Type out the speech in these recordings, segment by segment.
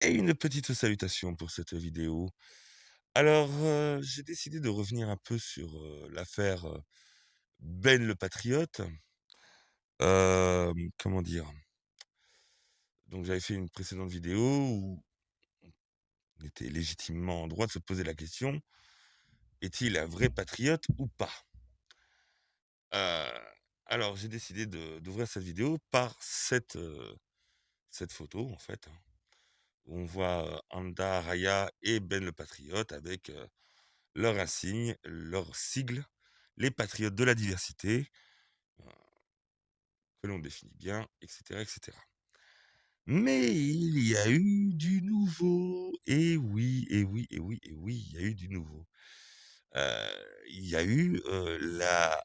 Et une petite salutation pour cette vidéo. Alors, j'ai décidé de revenir un peu sur, l'affaire, Ben le patriote. Comment dire? Donc j'avais fait une précédente vidéo où on était légitimement en droit de se poser la question: «Est-il un vrai patriote ou pas?» Heu, alors j'ai décidé d'ouvrir cette vidéo par cette photo en fait, hein, où on voit, Anda Raya et Ben le patriote avec, leur insigne, leur sigle, les patriotes de la diversité, heu, que l'on définit bien, et cetera, et cetera. Mais il y a eu du nouveau. Et oui, et oui, et oui, et oui, il y a eu du nouveau. Il y a eu, la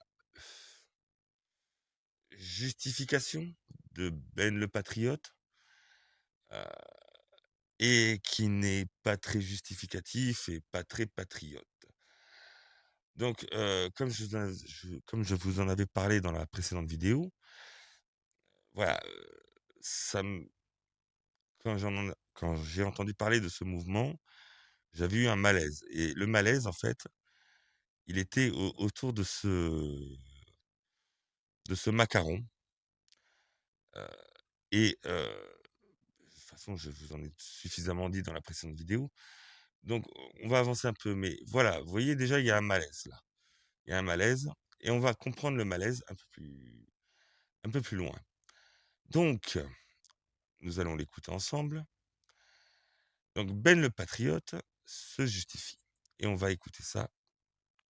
justification de Ben le patriote, heu et qui n'est pas très justificatif et pas très patriote. Donc, comme je vous en avais parlé dans la précédente vidéo, voilà, ça me quand j'ai entendu parler de ce mouvement, j'avais eu un malaise et le malaise, en fait, il était autour de ce macaron, heu de toute façon, je vous en ai suffisamment dit dans la précédente vidéo. Donc on va avancer un peu, mais voilà, vous voyez déjà, il y a un malaise là. Il y a un malaise et on va comprendre le malaise un peu plus loin. Donc, nous allons l'écouter ensemble. Donc Ben le patriote se justifie et on va écouter ça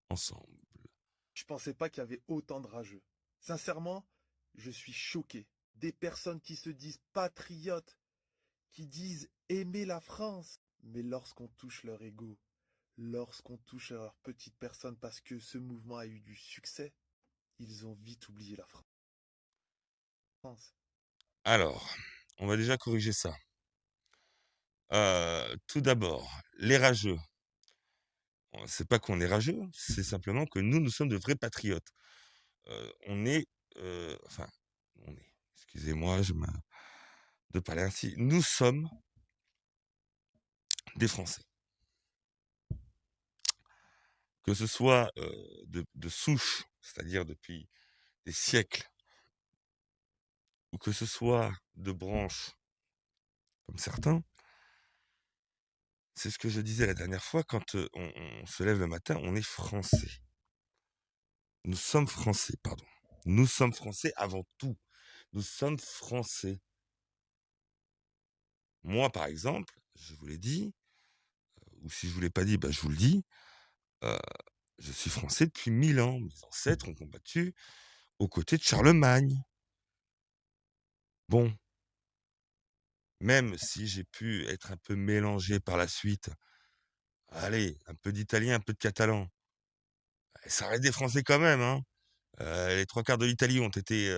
ensemble. Je pensais pas qu'il y avait autant de rageux. Sincèrement, je suis choqué. Des personnes qui se disent patriotes, qui disent aimer la France. Mais lorsqu'on touche leur ego, lorsqu'on touche à leur petite personne parce que ce mouvement a eu du succès, ils ont vite oublié la France. Alors, on va déjà corriger ça. Tout d'abord, les rageux, c'est pas qu'on est rageux, c'est simplement que nous sommes de vrais patriotes. On est, enfin, on est, excusez-moi, je me de parler ainsi, nous sommes des Français. Que ce soit, de souche, c'est-à-dire depuis des siècles, ou que ce soit de branche, comme certains, c'est ce que je disais la dernière fois, quand, on se lève le matin, on est français. Nous sommes français, pardon. Nous sommes français avant tout. Nous sommes français. Moi, par exemple, je vous l'ai dit, ou si je vous l'ai pas dit, bah, je vous le dis, heu, je suis français depuis 1000 ans. Mes ancêtres ont combattu aux côtés de Charlemagne. Bon, même si j'ai pu être un peu mélangé par la suite, allez, un peu d'italien, un peu de catalan, ça reste des Français quand même, hein. Les 3/4 de l'Italie ont été,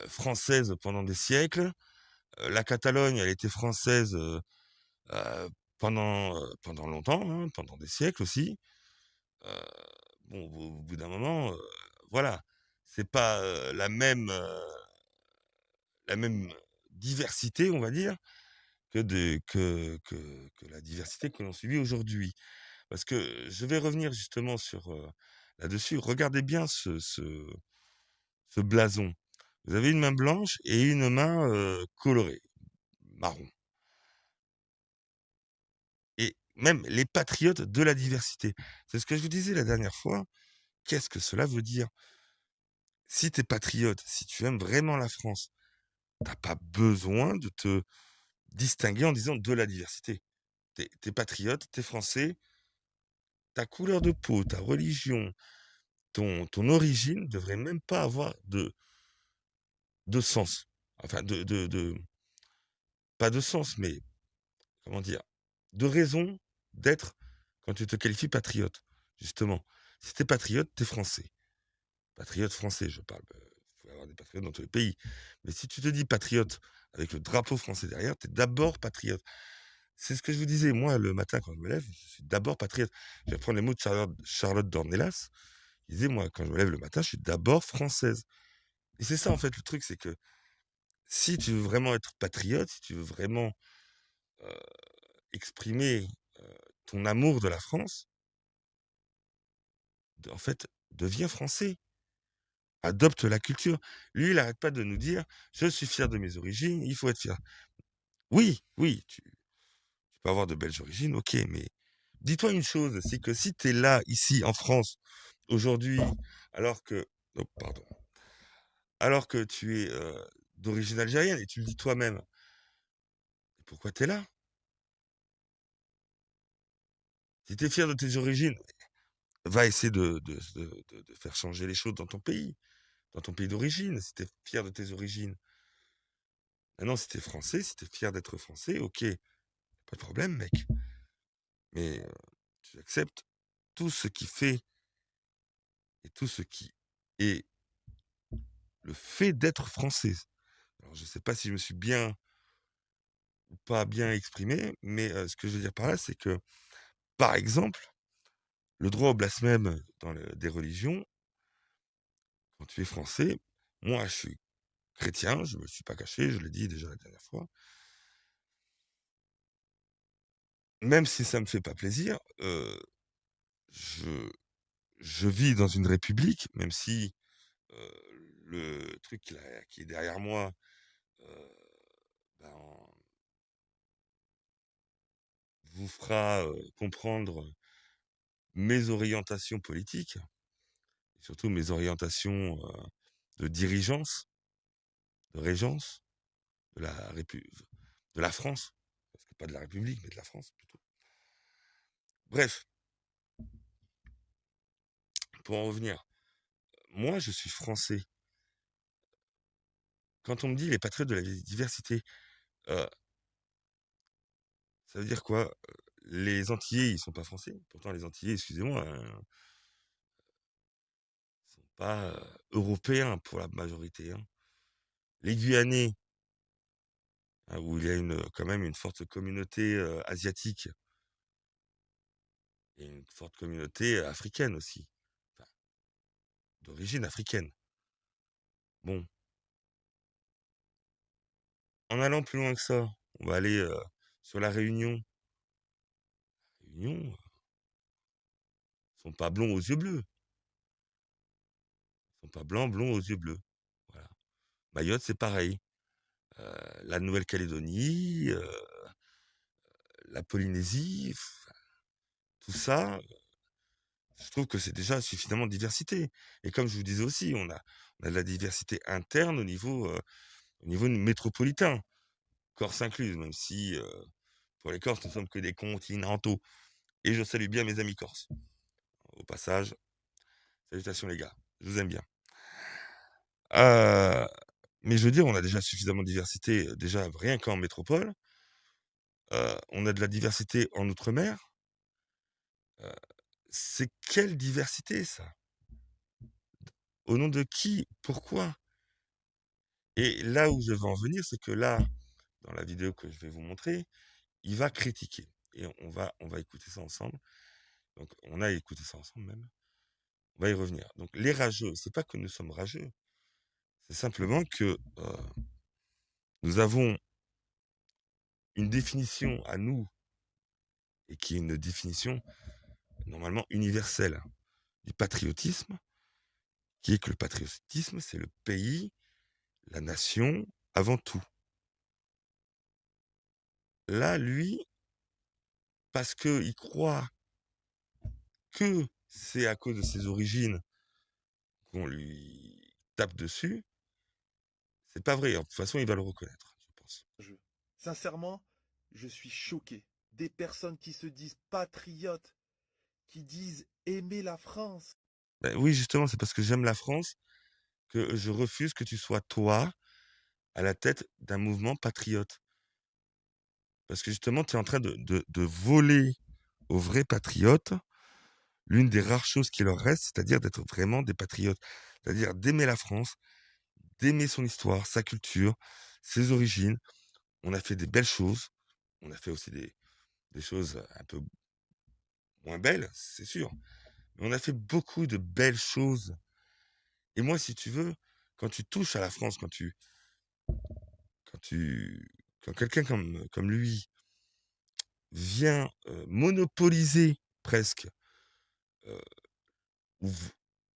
françaises pendant des siècles. La Catalogne, elle était française, pendant longtemps, hein, pendant des siècles aussi. Heu, bon, au bout d'un moment, voilà, c'est pas, la même diversité, on va dire, que la diversité que l'on subit aujourd'hui. Parce que je vais revenir justement sur, là-dessus. Regardez bien ce blason. Vous avez une main blanche et une main, colorée, marron. Et même les patriotes de la diversité. C'est ce que je vous disais la dernière fois. Qu'est-ce que cela veut dire? Si tu es patriote, si tu aimes vraiment la France, tu pas besoin de te distinguer en disant de la diversité. Tu es patriote, tu es français, ta couleur de peau, ta religion, ton origine devrait même pas avoir de sens. Enfin pas de sens, mais comment dire? De raison d'être quand tu te qualifies patriote, justement. Si tu es patriote, tu es français. Patriote français, je parle, il faut avoir des patriotes dans tous les pays. Mais si tu te dis patriote avec le drapeau français derrière, tu es d'abord patriote. C'est ce que je vous disais, moi, le matin quand je me lève, je suis d'abord patriote. Je vais prendre les mots de Charlotte Dornelas. Il disait: «Moi, quand je me lève le matin, je suis d'abord française». Et c'est ça, en fait, le truc, c'est que si tu veux vraiment être patriote, si tu veux vraiment euh, exprimer ton amour de la France, en fait, deviens français. Adopte la culture. Lui, il n'arrête pas de nous dire, je suis fier de mes origines, il faut être fier. Oui, oui, tu peux avoir de belles origines, ok, mais dis-toi une chose, c'est que si tu es là, ici, en France, aujourd'hui, alors que, oh, pardon, alors que tu es d'origine algérienne, et tu le dis toi-même, pourquoi tu es là? Si tu es fier de tes origines, va essayer de faire changer les choses dans ton pays d'origine, si tu es fier de tes origines. Maintenant, si tu es français, si tu es fier d'être français, ok, pas de problème, mec. Mais tu acceptes tout ce qui fait et tout ce qui est le fait d'être français. Alors, je ne sais pas si je me suis bien ou pas bien exprimé, mais ce que je veux dire par là, c'est que, par exemple, le droit au blasphème des religions, quand tu es français, moi, je suis chrétien, je ne me suis pas caché, je l'ai dit déjà la dernière fois, même si ça ne me fait pas plaisir, je, je vis dans une république, même si le truc qui est derrière moi, euh, ben, vous fera comprendre mes orientations politiques, et surtout mes orientations de dirigeance, de régence de la France, parce que pas de la République, mais de la France plutôt. Bref, pour en revenir, moi je suis français. Quand on me dit les patriotes de la diversité, euh, ça veut dire quoi? Les Antillais, ils sont pas français. Pourtant, les Antillais, excusez-moi, sont pas européens pour la majorité, hein. Les Guyanais, hein, où il y a quand même une forte communauté asiatique et une forte communauté africaine aussi, enfin, d'origine africaine. Bon, en allant plus loin que ça, on va aller sur la Réunion. La Réunion, sont pas blonds aux yeux bleus. Ils sont pas blancs, blonds aux yeux bleus. Voilà. Mayotte, c'est pareil. La Nouvelle-Calédonie, la Polynésie, tout ça, je trouve que c'est déjà suffisamment de diversité. Et comme je vous disais aussi, on a de la diversité interne au niveau métropolitain, Corse incluse, même si pour les Corses, nous sommes que des continentaux. Et je salue bien mes amis corses. Au passage, salutations les gars, je vous aime bien. Euh, mais je veux dire, on a déjà suffisamment de diversité, déjà rien qu'en métropole. On a de la diversité en outre-mer. Euh, c'est quelle diversité ça? Au nom de qui? Pourquoi? Et là où je veux en venir, c'est que là, dans la vidéo que je vais vous montrer, il va critiquer. Et on va écouter ça ensemble. Donc, on a écouté ça ensemble même. On va y revenir. Donc, les rageux, c'est pas que nous sommes rageux. C'est simplement que nous avons une définition à nous, et qui est une définition normalement universelle du patriotisme, qui est que le patriotisme, c'est le pays, la nation, avant tout. Là, lui, parce qu'il croit que c'est à cause de ses origines qu'on lui tape dessus, c'est pas vrai. De toute façon, il va le reconnaître, je pense. Sincèrement, je suis choqué. Des personnes qui se disent patriotes, qui disent aimer la France. Ben oui, justement, c'est parce que j'aime la France que je refuse que tu sois toi à la tête d'un mouvement patriote. Parce que justement, tu es en train de voler aux vrais patriotes l'une des rares choses qui leur reste, c'est-à-dire d'être vraiment des patriotes. C'est-à-dire d'aimer la France, d'aimer son histoire, sa culture, ses origines. On a fait des belles choses. On a fait aussi des choses un peu moins belles, c'est sûr. Mais on a fait beaucoup de belles choses. Et moi, si tu veux, quand tu touches à la France, quand quelqu'un comme lui vient, monopoliser presque, heu, ou v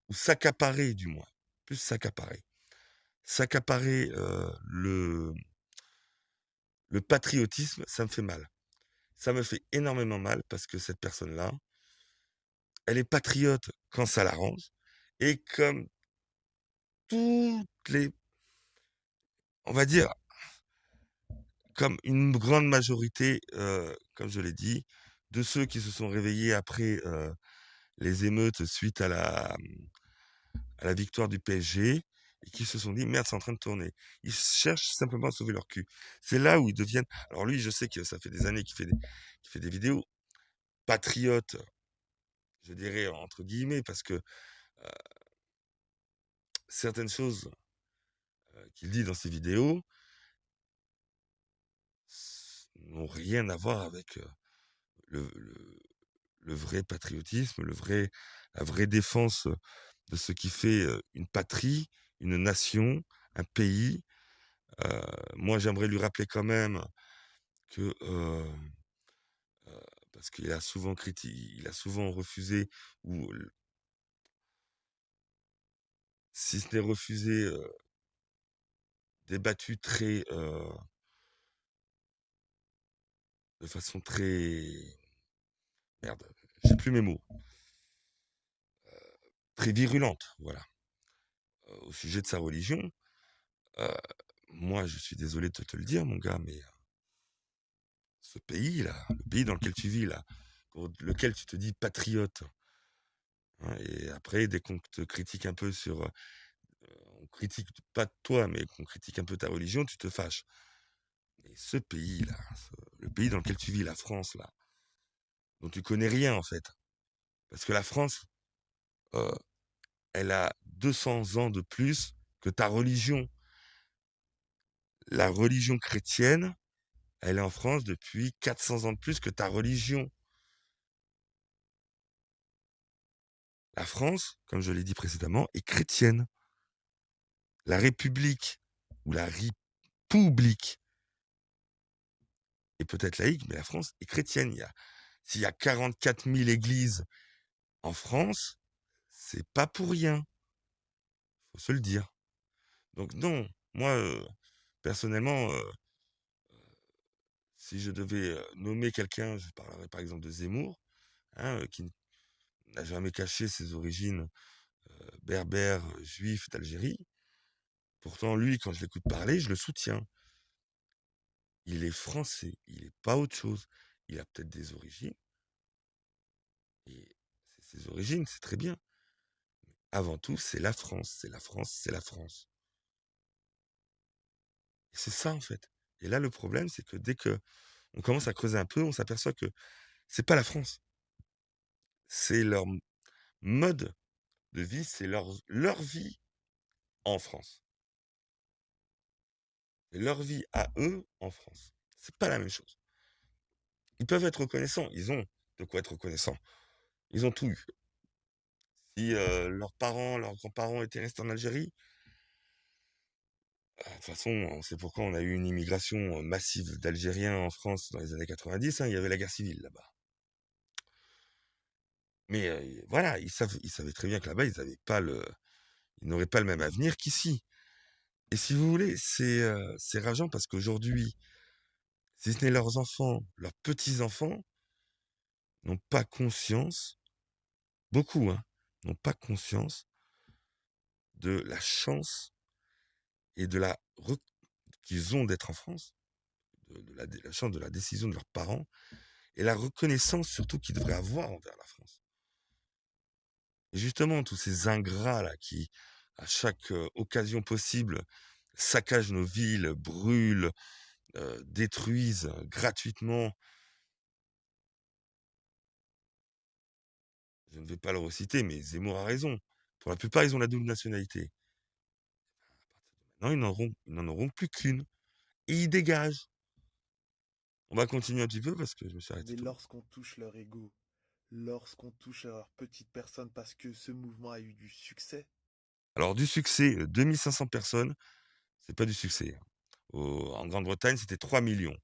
ou s'accaparer du moins, plus s'accaparer, le patriotisme, ça me fait mal. Ça me fait énormément mal parce que cette personne-là, elle est patriote quand ça l'arrange et comme toutes les on va dire, comme une grande majorité, comme je l'ai dit, de ceux qui se sont réveillés après, les émeutes suite à la victoire du PSG et qui se sont dit: «Merde, c'est en train de tourner». Ils cherchent simplement à sauver leur cul. C'est là où ils deviennent alors lui, je sais que ça fait des années qu'il fait des vidéos patriotes, je dirais entre guillemets, parce que, certaines choses, qu'il dit dans ses vidéos n'ont rien à voir avec, le le vrai patriotisme, la vraie défense de ce qui fait, une patrie, une nation, un pays. Heu, Moi, j'aimerais lui rappeler quand même que, parce il a souvent refusé ou si ce n'est refusé, débattu très, de façon très merde, j'ai plus mes mots, très virulente, voilà, au sujet de sa religion. Heu, Moi, je suis désolé de te le dire, mon gars, mais ce pays-là, le pays dans lequel tu vis là, pour lequel tu te dis patriote, hein, et après dès qu'on te critique un peu sur, on critique pas toi, mais qu'on critique un peu ta religion, tu te fâches. Et ce pays-là, le pays dans lequel tu vis, la France là, dont tu connais rien en fait, parce que la France, heu, elle a 200 ans de plus que ta religion. La religion chrétienne, elle est en France depuis 400 ans de plus que ta religion. La France, comme je l'ai dit précédemment, est chrétienne. La République ou la Ripublique est peut-être laïque, mais la France est chrétienne. S'il y a 44 000 églises en France, c'est pas pour rien, faut se le dire. Donc non, moi, personnellement, si je devais nommer quelqu'un, je parlerais par exemple de Zemmour, hein, qui n'a jamais caché ses origines berbères, juifs d'Algérie. Pourtant, lui, quand je l'écoute parler, je le soutiens. Il est français, il n'est pas autre chose. Il a peut-être des origines, et c'est ses origines, c'est très bien. Avant tout, c'est la France, c'est la France, c'est la France. Et c'est ça en fait. Et là, le problème, c'est que dès que on commence à creuser un peu, on s'aperçoit que c'est pas la France. C'est leur mode de vie, c'est leur vie en France. Et leur vie à eux en France. C'est pas la même chose. Ils peuvent être reconnaissants, ils ont de quoi être reconnaissants. Ils ont tout eu. Si leurs parents, leurs grands-parents étaient restés en Algérie, de toute façon, on sait pourquoi on a eu une immigration massive d'Algériens en France dans les années 90, hein, il y avait la guerre civile là-bas. Mais voilà, ils savaient très bien que là-bas, ils n'auraient pas le même avenir qu'ici. Et si vous voulez, c'est rageant parce qu'aujourd'hui, si ce n'est leurs enfants, leurs petits-enfants n'ont pas conscience, beaucoup, hein, n'ont pas conscience de la chance et de qu'ils ont d'être en France, de la chance de la décision de leurs parents et la reconnaissance surtout qu'ils devraient avoir envers la France. Et justement, tous ces ingrats là qui, à chaque occasion possible, saccagent nos villes, brûlent, détruisent gratuitement. Je ne vais pas le reciter, mais Zemmour a raison. Pour la plupart, ils ont la double nationalité. Maintenant, ils n'en auront plus qu'une. Et ils dégagent. On va continuer un petit peu parce que je me suis arrêté Mais tôt. lorsqu'on touche leur ego, lorsqu'on touche à leur petite personne parce que ce mouvement a eu du succès, Alors, du succès, 2500 personnes, c'est pas du succès, hein. En Grande-Bretagne, c'était 3 millions.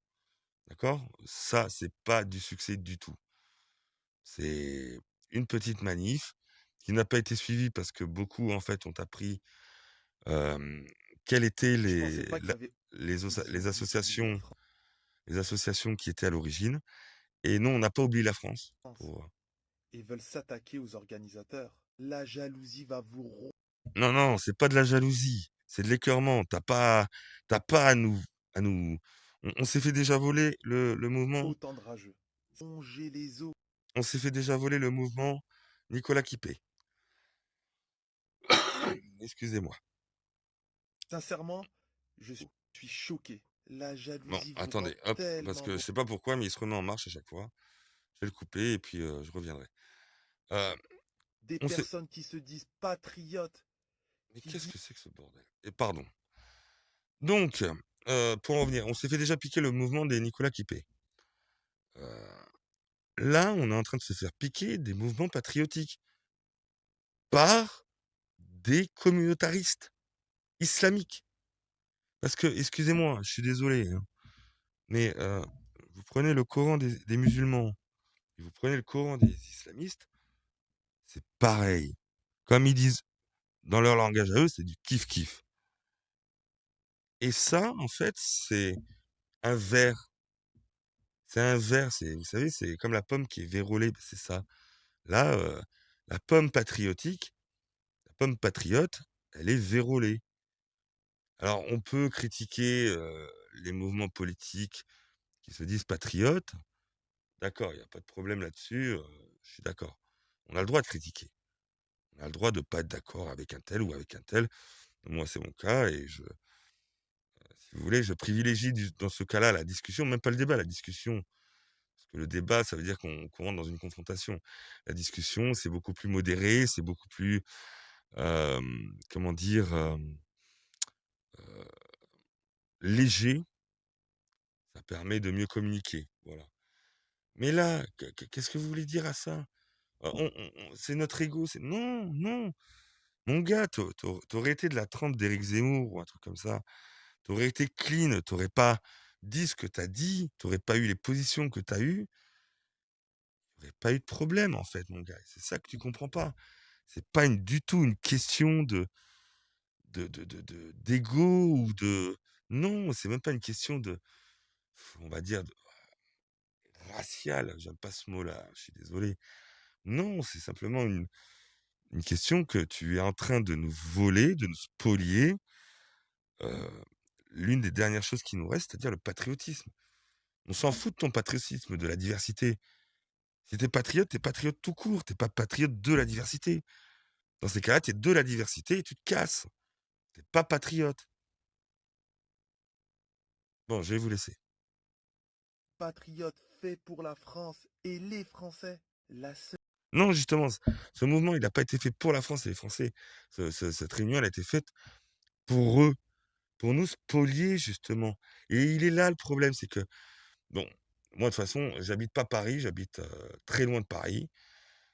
d'accord? Ça, c'est pas du succès du tout. C'est une petite manif qui n'a pas été suivie parce que beaucoup, en fait, ont appris, hem, quelles étaient Je pensais pas qu'il y avait les opposition vis-à-vis de la associations France. qui étaient à l'origine et non, on n'a pas oublié la France pour, Et veulent s'attaquer aux organisateurs. La jalousie va vous non, non, c'est pas de la jalousie, c'est de l'écœurement. T'as pas à nous on s'est fait déjà voler le mouvement autant de rageux. Songer les eaux. on s'est fait déjà voler le mouvement Nicolas Quipé. Excusez-moi. Sincèrement, je suis choqué. La Bon, jalousie vous rend attendez, hop, parce tellement que je bon. sais pas pourquoi, mais il se remet en marche à chaque fois. Je vais le couper et puis, je reviendrai. Heu, Des on s'est personnes qui se disent patriotes, mais qui qu'est-ce disent que c'est que ce bordel? Et pardon. Donc, pour en revenir, on s'est fait déjà piquer le mouvement des Nicolas Quipé. Heu, là, on est en train de se faire piquer des mouvements patriotiques par des communautaristes islamiques. Parce que, excusez-moi, je suis désolé, hein, mais, vous prenez le Coran des musulmans et vous prenez le Coran des islamistes, c'est pareil. Comme ils disent dans leur langage à eux, c'est du kiff-kiff. Et ça, en fait, un ver. C'est un ver, vous savez, c'est comme la pomme qui est vérolée, bah, c'est ça. Là, la pomme patriotique, la pomme patriote, elle est vérolée. Alors, on peut critiquer les mouvements politiques qui se disent patriotes. D'accord, il n'y a pas de problème là-dessus, je suis d'accord. On a le droit de critiquer. On a le droit de pas être d'accord avec un tel ou avec un tel. Moi, c'est mon cas et si vous voulez, je privilégie dans ce cas-là la discussion, même pas le débat, la discussion. Parce que le débat, ça veut dire qu'on rentre dans une confrontation. La discussion, c'est beaucoup plus modéré, c'est beaucoup plus, comment dire, léger. Ça permet de mieux communiquer, voilà. Mais là, qu'est-ce que vous voulez dire à ça? C'est notre ego, non, non, mon gars, tu été de la trempe d'Éric Zemmour ou un truc comme ça. T'aurais été clean, t'aurais pas dit ce que t'as dit, t'aurais pas eu les positions que t'as eues, il y aurait pas eu de problème, en fait, mon gars. C'est ça que tu comprends pas. C'est pas du tout une question d'ego ou de non, c'est même pas une question on va dire, raciale. J'aime pas ce mot-là, je suis désolé. Non, c'est simplement une question que tu es en train de nous voler, de nous spolier, l'une des dernières choses qui nous reste, c'est-à-dire le patriotisme. On s'en fout de ton patriotisme, de la diversité. Si t'es patriote tout court, t'es pas patriote de la diversité. Dans ces cas-là, t'es de la diversité et tu te casses. T'es pas patriote. Bon, je vais vous laisser. patriotes faits pour la France et les Français. La seule Non, justement, ce mouvement, il n'a pas été fait pour la France et les Français. Cette réunion, elle a été faite pour eux, pour nous spolier, justement. Et il est là le problème, c'est que, bon, moi, de toute façon, j'habite pas Paris, j'habite très loin de Paris.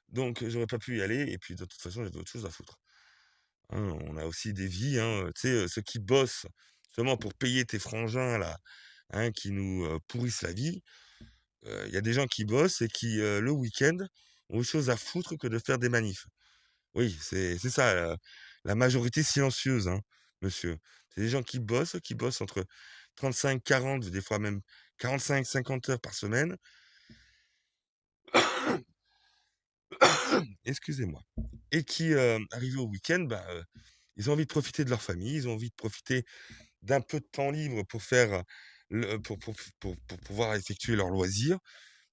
Donc, j'aurais pas pu y aller. Et puis, de toute façon, j'avais autre chose à foutre. Hein, on a aussi des vies, hein, tu sais, ceux qui bossent justement pour payer tes frangins, là, hein, qui nous pourrissent la vie. Il y a des gens qui bossent et qui, le week-end, ont autre chose à foutre que de faire des manifs. Oui, c'est ça, la majorité silencieuse, hein, monsieur. C'est des gens qui bossent entre 35, 40, des fois même 45, 50 heures par semaine. Excusez-moi. Et qui, arrivés au week-end, bah, ils ont envie de profiter de leur famille, ils ont envie de profiter d'un peu de temps libre pour faire, le pour pouvoir effectuer leurs loisirs.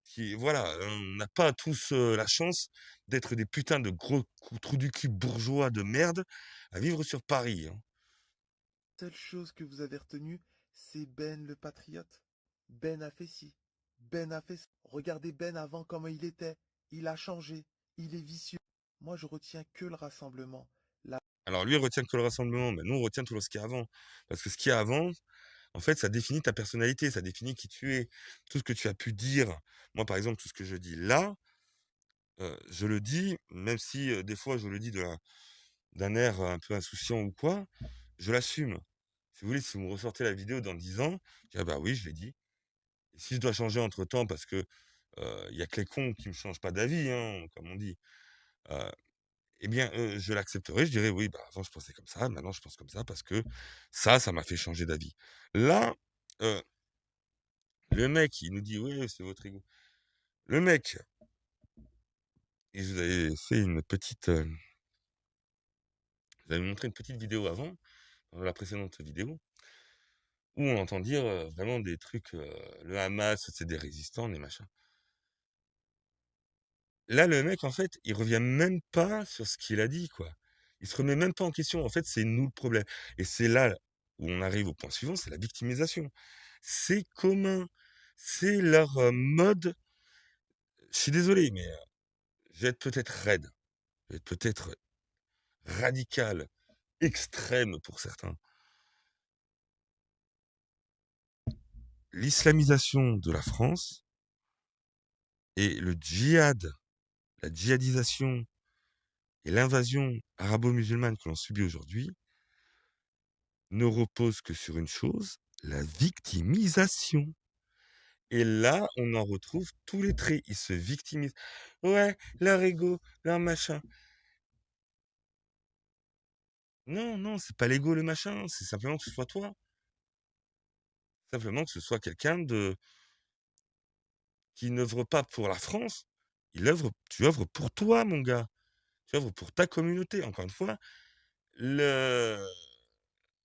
Qui voilà, on n'a pas tous, la chance d'être des putains de gros trous du cul bourgeois de merde à vivre sur Paris, hein. chose que vous avez retenue, c'est Ben le patriote. Ben a fait ci. Ben a fait ça. Regardez Ben avant comment il était. Il a changé. Il est vicieux. Moi, je retiens que le rassemblement. La Alors lui, il retient que le rassemblement, mais nous, on retient tout ce qu'il y a avant. Parce que ce qu'il y a avant, en fait, ça définit ta personnalité, ça définit qui tu es. Tout ce que tu as pu dire. Moi, par exemple, tout ce que je dis là, je le dis, même si, des fois, je le dis d'un air un peu insouciant ou quoi, je l'assume. Si vous voulez, si vous me ressortez la vidéo dans 10 ans, je dis: «Ah bah oui, je l'ai dit». Si je dois changer entre-temps parce que, il y a que les cons qui me changent pas d'avis, hein, comme on dit, heu eh bien, je l'accepterai. Je dirais: «Oui, bah, avant je pensais comme ça, maintenant je pense comme ça parce que ça m'a fait changer d'avis». Là, heu, le mec, il nous dit: «Ouais, c'est votre ego». Le mec, il vous avait fait une petite, je vous avais montré une petite vidéo avant, dans la précédente vidéo, où on entend dire, vraiment des trucs, le Hamas, c'est des résistants, des machins. Là, le mec, en fait, il revient même pas sur ce qu'il a dit, quoi. Il se remet même pas en question. En fait, c'est nous le problème. Et c'est là où on arrive au point suivant, c'est la victimisation. C'est commun. C'est leur mode. Je suis désolé, mais je vais être peut-être raide. Je vais être peut-être radical, extrême pour certains. L'islamisation de la France et le djihad, la djihadisation et l'invasion arabo-musulmane que l'on subit aujourd'hui ne repose que sur une chose, la victimisation. Et là, on en retrouve tous les traits. Ils se victimisent. Ouais, leur ego, leur machin. Non, non, c'est pas l'ego, le machin. C'est simplement que ce soit toi. Simplement que ce soit quelqu'un de qui n'œuvre pas pour la France. Tu œuvres pour toi, mon gars. Tu œuvres pour ta communauté. Encore une fois, le,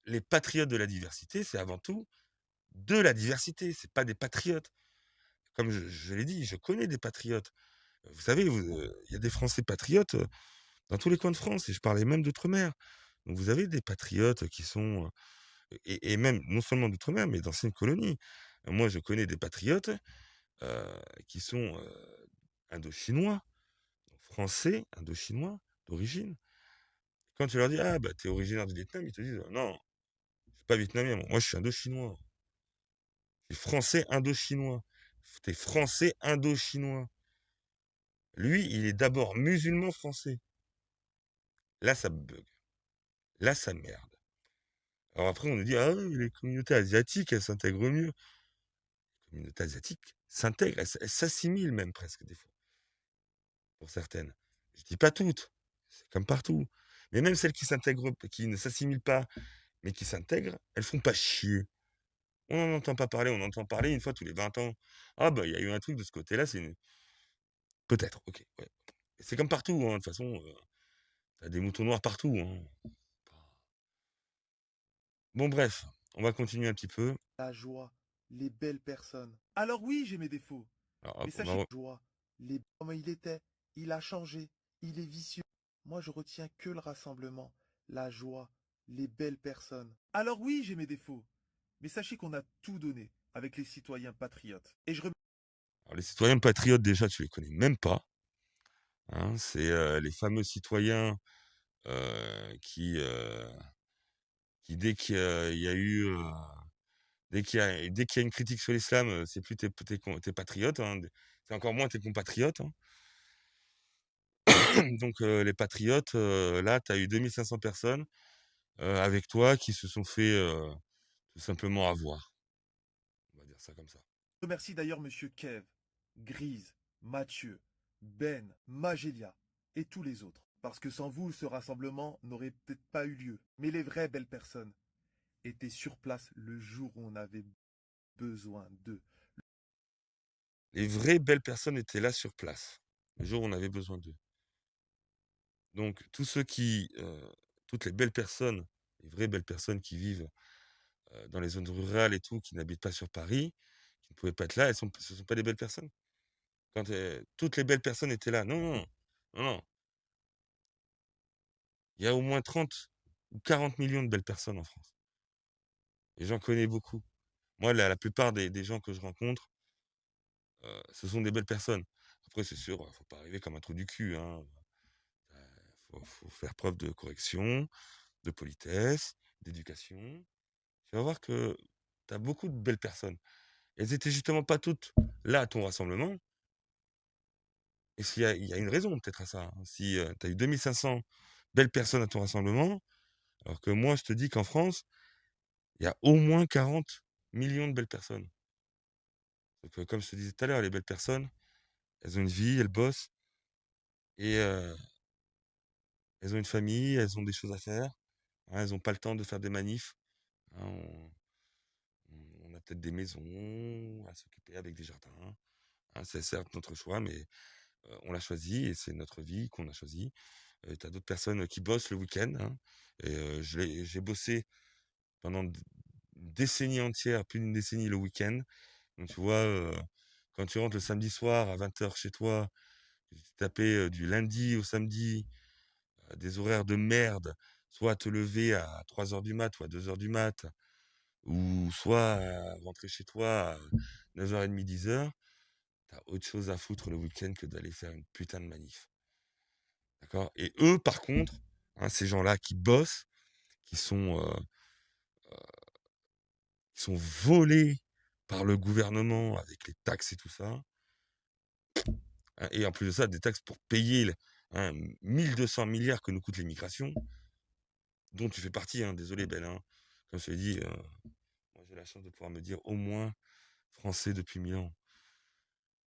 les patriotes de la diversité, c'est avant tout de la diversité. C'est pas des patriotes. Comme je l'ai dit, je connais des patriotes. Vous savez, il y a des Français patriotes dans tous les coins de France, et je parlais même d'outre-mer. Donc vous avez des patriotes qui sont, et même non seulement d'outre-mer, mais d'anciennes colonies. Moi, je connais des patriotes qui sont indo-chinois, français, indo-chinois d'origine. Quand tu leur dis, ah, bah, t'es originaire du Vietnam, ils te disent, non, je suis pas vietnamien, moi je suis indo-chinois. Je suis français indo-chinois. T'es français indo-chinois. Lui, il est d'abord musulman français. Là, ça bug. Là, ça merde. Alors après, on nous dit, ah oui, les communautés asiatiques, elles s'intègrent mieux. Les communautés asiatiques s'intègrent, elles s'assimilent même presque des fois, pour certaines. Je dis pas toutes, c'est comme partout. Mais même celles qui s'intègrent, qui ne s'assimilent pas, mais qui s'intègrent, elles font pas chier. On n'en entend pas parler, on entend parler une fois tous les 20 ans. Ah bah, il y a eu un truc de ce côté-là, peut-être, ok. Ouais. C'est comme partout, hein, de toute façon, t'as des moutons noirs partout, hein. Bon bref, on va continuer un petit peu. La joie, les belles personnes. Alors oui, j'ai mes défauts. Alors, Mais hop, sachez que joie, comment il était, il a changé, il est vicieux. Moi, je retiens que le rassemblement, la joie, les belles personnes. Alors oui, j'ai mes défauts. Mais sachez qu'on a tout donné avec les citoyens patriotes. Et je alors, les citoyens patriotes, déjà, tu les connais même pas, hein. C'est les fameux citoyens qui dès qu'il y a eu, dès qu'il y a une critique sur l'islam, c'est plus tes patriotes, hein, c'est encore moins tes compatriotes, hein. Donc les patriotes, là, tu as eu 2 500 personnes avec toi qui se sont fait tout simplement avoir. On va dire ça comme ça. remercie d'ailleurs Monsieur Kev, Grise, Mathieu, Ben, Magélia et tous les autres. Parce que sans vous, ce rassemblement n'aurait peut-être pas eu lieu. Mais les vraies belles personnes étaient sur place le jour où on avait besoin d'eux. Les vraies belles personnes étaient là sur place, le jour où on avait besoin d'eux. Donc tous ceux toutes les belles personnes, les vraies belles personnes qui vivent dans les zones rurales et tout, qui n'habitent pas sur Paris, qui ne pouvaient pas être là, ce sont pas des belles personnes. Quand toutes les belles personnes étaient là, non, non, non, non. Il y a au moins 30 ou 40 millions de belles personnes en France. Et j'en connais beaucoup. Moi, la plupart des gens que je rencontre, ce sont des belles personnes. Après, c'est sûr, faut pas arriver comme un trou du cul, hein. Faut faire preuve de correction, de politesse, d'éducation. Tu vas voir que tu as beaucoup de belles personnes. Elles étaient justement pas toutes là à ton rassemblement. Et il y a une raison peut-être à ça, hein. Si tu as eu 2 500 belles personnes à ton rassemblement, alors que moi, je te dis qu'en France, il y a au moins 40 millions de belles personnes. Donc, comme je te disais tout à l'heure, les belles personnes, elles ont une vie, elles bossent et elles ont une famille, elles ont des choses à faire, hein, elles ont pas le temps de faire des manifs, hein, on a peut-être des maisons à s'occuper avec des jardins, hein, c'est certes notre choix, mais on l'a choisi et c'est notre vie qu'on a choisie. Tu as d'autres personnes qui bossent le week-end, hein, et j'ai bossé pendant une décennie entière, plus d'une décennie le week-end. Donc tu vois, quand tu rentres le samedi soir à 20 h chez toi, que tu t'es tapé du lundi au samedi, des horaires de merde, soit à te lever à 3 h du mat ou à 2 h du mat, ou soit à rentrer chez toi à 9 h 30, 10 h, t'as autre chose à foutre le week-end que d'aller faire une putain de manif. D'accord? Et eux, par contre, hein, ces gens-là qui bossent, qui sont, euh, qui sont volés par le gouvernement avec les taxes et tout ça, hein, et en plus de ça, des taxes pour payer 1200 milliards que nous coûte l'immigration, dont tu fais partie, hein, désolé Ben, hein. Comme je te l'ai dit, moi j'ai la chance de pouvoir me dire au moins français depuis 1000 ans.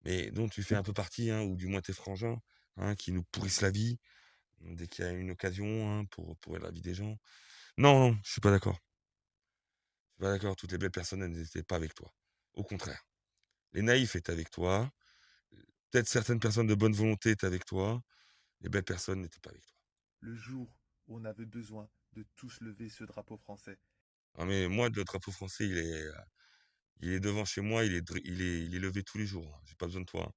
Mais dont tu fais un peu partie, hein, ou du moins tes frangins, hein, qui nous pourrissent la vie dès qu'il y a une occasion, hein, pour pourrir la vie des gens. Non, non, je suis pas d'accord. Je suis pas d'accord, toutes les belles personnes, elles n'étaient pas avec toi. Au contraire. Les naïfs étaient avec toi, peut-être certaines personnes de bonne volonté étaient avec toi, les belles personnes n'étaient pas avec toi. Le jour où on avait besoin de tous lever ce drapeau français. Ah mais moi, le drapeau français, il est devant chez moi, il est levé tous les jours, hein. J'ai pas besoin de toi, hein.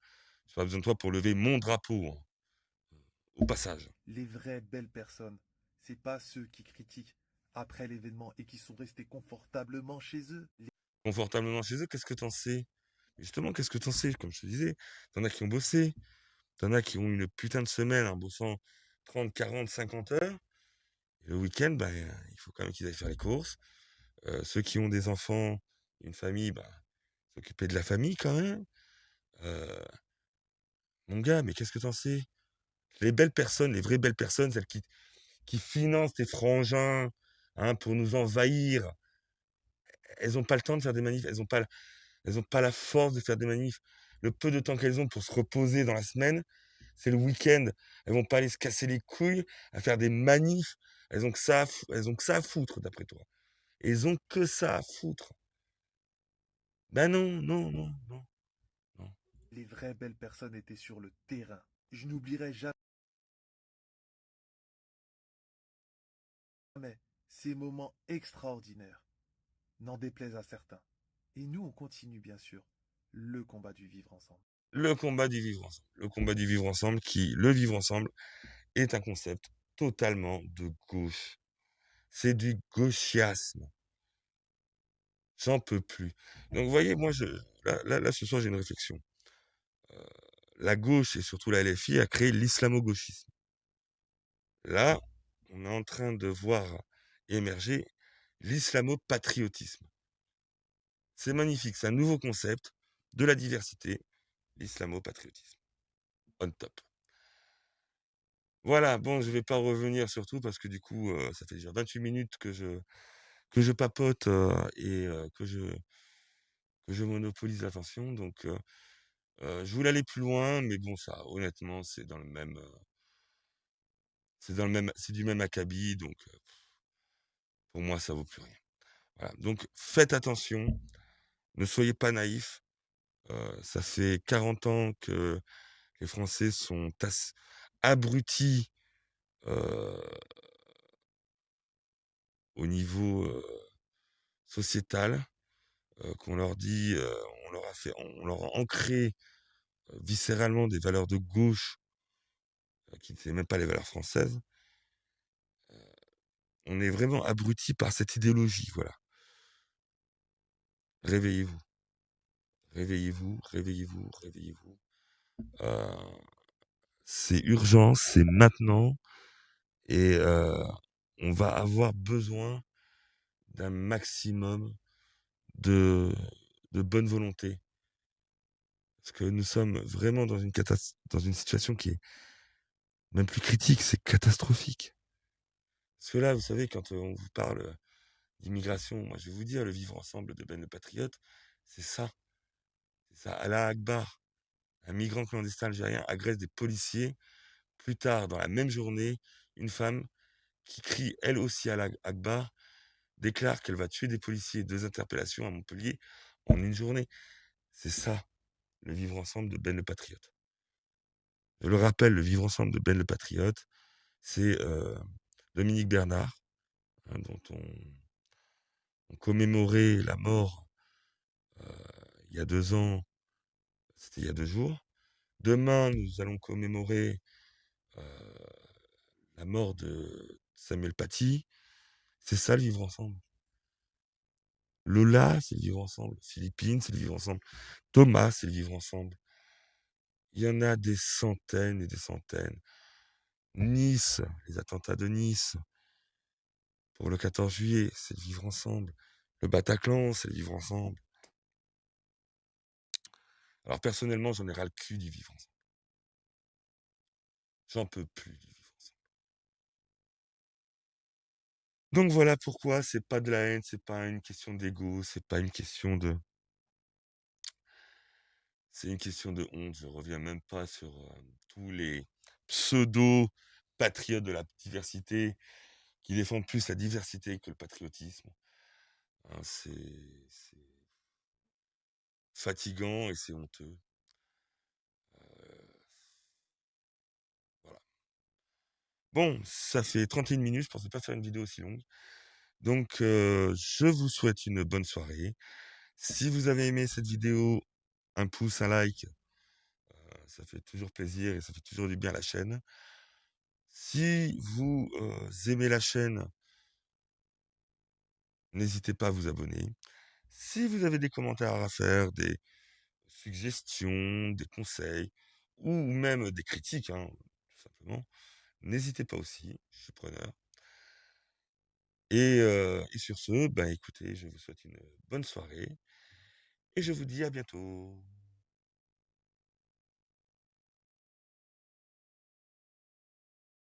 J'ai pas besoin de toi pour lever mon drapeau, hein, au passage. Les vraies belles personnes, c'est pas ceux qui critiquent après l'événement et qui sont restés confortablement chez eux. Confortablement chez eux, qu'est-ce que t'en sais? Justement, qu'est-ce que t'en sais? Comme je te disais, t'en as qui ont bossé, t'en as qui ont une putain de semaine en bossant 30, 40, 50 heures. Et le week-end, ben, il faut quand même qu'ils aillent faire les courses. Ceux qui ont des enfants, une famille, ben, s'occuper de la famille quand même. Euh, Mon gars, mais qu'est-ce que t'en sais? Les belles personnes, les vraies belles personnes, celles qui financent tes frangins, hein, pour nous envahir, elles n'ont pas le temps de faire des manifs, elles ont pas la force de faire des manifs. Le peu de temps qu'elles ont pour se reposer dans la semaine, c'est le week-end. Elles vont pas aller se casser les couilles à faire des manifs. Elles ont que ça à foutre, d'après toi. Elles ont que ça à foutre. Ben non, non, non, non, non. Les vraies belles personnes étaient sur le terrain. Je n'oublierai jamais ces moments extraordinaires, n'en déplaise à certains. Et nous, on continue bien sûr le combat du vivre ensemble. Le combat du vivre ensemble. Le combat du vivre ensemble le vivre ensemble est un concept totalement de gauche. C'est du gauchiasme. J'en peux plus. Donc, vous voyez, moi, là, ce soir, j'ai une réflexion. Euh, la gauche et surtout la LFI a créé l'islamo-gauchisme. Là, on est en train de voir émerger l'islamo-patriotisme. C'est magnifique, c'est un nouveau concept de la diversité, l'islamo-patriotisme. On top. Voilà, bon, je vais pas revenir sur tout parce que du coup, ça fait déjà 28 minutes que je papote, et que je monopolise l'attention. Donc, je voulais aller plus loin, mais bon, ça, honnêtement, c'est du même acabit, donc pour moi, ça vaut plus rien. Voilà. Donc, faites attention, ne soyez pas naïfs. Ça fait 40 ans que les Français sont abrutis, euh, au niveau sociétal, qu'on leur dit, on leur a ancré viscéralement des valeurs de gauche, qui n'étaient même pas les valeurs françaises. On est vraiment abrutis par cette idéologie, voilà. Réveillez-vous, réveillez-vous, réveillez-vous, réveillez-vous. Euh, c'est urgent, c'est maintenant, et on va avoir besoin d'un maximum de, de bonne volonté. Parce que nous sommes vraiment dans une situation qui est même plus critique, c'est catastrophique. Parce que là, vous savez, quand on vous parle d'immigration, moi je vais vous dire, le vivre ensemble de Ben le Patriote, c'est ça. C'est Ça, Allah Akbar, un migrant clandestin algérien agresse des policiers. Plus tard, dans la même journée, une femme qui crie elle aussi Allah Akbar déclare qu'elle va tuer des policiers. 2 interpellations à Montpellier en une journée. C'est ça, le vivre ensemble de Ben le Patriote. Je le rappelle, le vivre ensemble de Ben le Patriote, c'est Dominique Bernard, hein, dont on commémorait la mort il y a 2 ans, c'était il y a 2 jours. Demain, nous allons commémorer la mort de Samuel Paty. C'est ça le vivre ensemble. Lola, c'est le vivre ensemble. Philippine, c'est le vivre ensemble. Thomas, c'est le vivre ensemble. Il y en a des centaines et des centaines. Nice, les attentats de Nice, pour le 14 juillet, c'est le vivre ensemble. Le Bataclan, c'est le vivre ensemble. Alors personnellement, j'en ai ras le cul du vivre ensemble. J'en peux plus du vivre ensemble. Donc voilà pourquoi c'est pas de la haine, c'est pas une question d'ego, c'est pas une question de... C'est une question de honte. Je reviens même pas sur tous les pseudo-patriotes de la diversité qui défendent plus la diversité que le patriotisme. Hein, c'est fatigant et c'est honteux. Euh, voilà. Bon, ça fait 31 minutes, je pensais pas faire une vidéo aussi longue. Donc, je vous souhaite une bonne soirée. Si vous avez aimé cette vidéo, un pouce, un like, ça fait toujours plaisir et ça fait toujours du bien à la chaîne. Si vous aimez la chaîne, n'hésitez pas à vous abonner. Si vous avez des commentaires à faire, des suggestions, des conseils, ou même des critiques, hein, tout simplement, n'hésitez pas aussi, je suis preneur. Et sur ce, ben écoutez, je vous souhaite une bonne soirée et je vous dis à bientôt.